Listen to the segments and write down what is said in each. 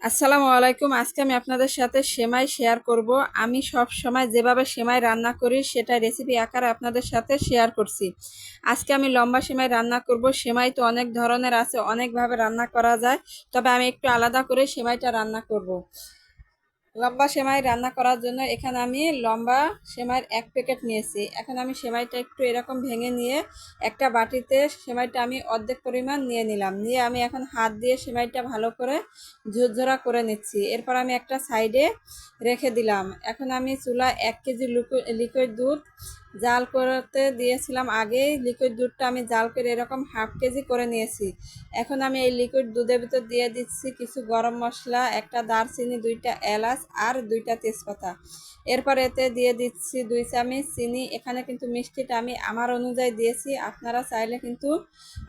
আসসালামু আলাইকুম। আজকে আমি আপনাদের সাথে সেমাই শেয়ার করব। আমি সব সময় যেভাবে সেমাই রান্না করি সেটা রেসিপি আকারে আপনাদের সাথে শেয়ার করছি। আজকে আমি লম্বা সেমাই রান্না করব। সেমাই তো অনেক ধরনের আছে, অনেকভাবে রান্না করা যায়, তবে আমি একটু আলাদা করে সেমাইটা রান্না করব। লম্বা সেমাই রান্না করার জন্য এখানে আমি লম্বা সেমাইয়ের 1 প্যাকেট নিয়েছি। এখন আমি সেমাইটা একটু এরকম ভেঙে নিয়ে একটা বাটিতে সেমাইটা আমি অর্ধেক পরিমাণ নিয়ে নিলাম। নিয়ে আমি এখন হাত দিয়ে সেমাইটা ভালো করে ঝুরঝুরা করে নিচ্ছি। এরপর আমি একটা সাইডে রেখে দিলাম। এখন আমি চুলায় 1 কেজি লিকুইড দুধ জাল করতে দিয়েছিলাম। আগেই লিকুইড দুধটা আমি জাল করে এরকম হাফ কেজি করে নিয়েছি। এখন আমি এই লিকুইড দুধের ভিতর দিয়ে দিচ্ছি কিছু গরম মশলা, একটা দারচিনি, 2টা এলাচ আর 2টা তেজপাতা। এরপর এতে দিয়ে দিচ্ছি 2 চামচ চিনি। এখানে কিন্তু মিষ্টিটা আমি আমার অনুযায়ী দিয়েছি, আপনারা চাইলে কিন্তু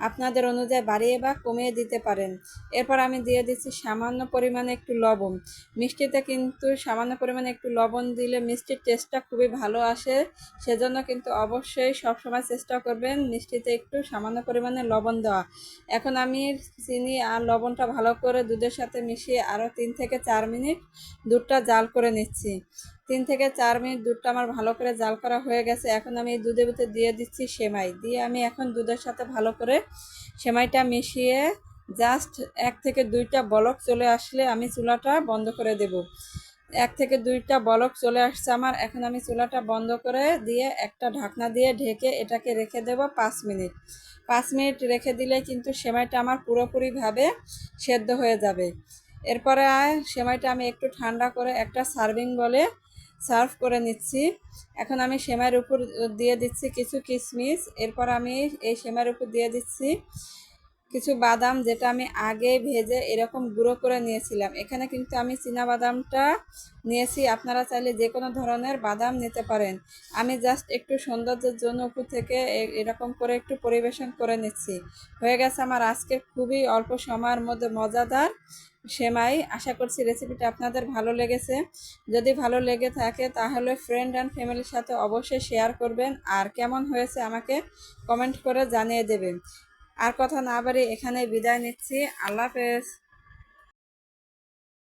আপনাদের অনুযায়ী বাড়িয়ে বা কমিয়ে দিতে পারেন। এরপর আমি দিয়ে দিচ্ছি সামান্য পরিমাণে একটু লবণ। মিষ্টিতে কিন্তু সামান্য পরিমাণে একটু লবণ দিলে মিষ্টির টেস্টটা খুবই ভালো আসে, সেজন্য কিন্তু অবশ্যই সবসময় চেষ্টা করবেন মিষ্টিতে একটু সামান্য পরিমাণে লবণ দেওয়া। এখন আমি চিনি আর লবণটা ভালো করে দুধের সাথে মিশিয়ে আরও 3 থেকে 4 মিনিট দুধটা জাল করে নিচ্ছি। 3 থেকে 4 মিনিট দুধটা আমার ভালো করে জাল করা হয়ে গেছে। এখন আমি এই দুধের ভিতরে দিয়ে দিচ্ছি সেমাই। দিয়ে আমি এখন দুধের সাথে ভালো করে সেমাইটা মিশিয়ে জাস্ট 1 থেকে 2টা বলক চলে আসলে আমি চুলাটা বন্ধ করে দেব। 1 থেকে 2টা বলক চলে আসছে আমার। এখন আমি চুলাটা বন্ধ করে দিয়ে একটা ঢাকনা দিয়ে ঢেকে এটাকে রেখে দেব 5 মিনিট। 5 মিনিট রেখে দিলে কিন্তু সেমাইটা আমার পুরোপুরিভাবে সেদ্ধ হয়ে যাবে। এরপরে সেমাইটা আমি একটু ঠান্ডা করে একটা সার্ভিং বলে সার্ভ করে নিচ্ছি। এখন আমি সেমাইয়ের উপর দিয়ে দিচ্ছি কিছু কিশমিশ। এরপর আমি এই সেমাইয়ের উপর দিয়ে দিচ্ছি কিছু বাদাম, যেটা আমি আগে ভেজে এরকম গুঁড়ো করে নিয়েছিলাম। এখানে কিন্তু আমি বাদামটা নিয়েছি, আপনারা চাইলে যে কোনো ধরনের বাদাম নিতে পারেন। আমি জাস্ট একটু সৌন্দর্যের জন্য উপর থেকে এরকম করে একটু পরিবেশন করে নিচ্ছি। হয়ে গেছে আমার আজকে খুবই অল্প সময়ের মধ্যে মজাদার সেমাই। আশা করছি রেসিপিটা আপনাদের ভালো লেগেছে। যদি ভালো লেগে থাকে তাহলে ফ্রেন্ড অ্যান্ড ফ্যামিলির সাথে অবশ্যই শেয়ার করবেন, আর কেমন হয়েছে আমাকে কমেন্ট করে জানিয়ে দেবেন। আর কথা না বাড়িয়ে এখানে বিদায় নিচ্ছি। আল্লাহ হাফেজ।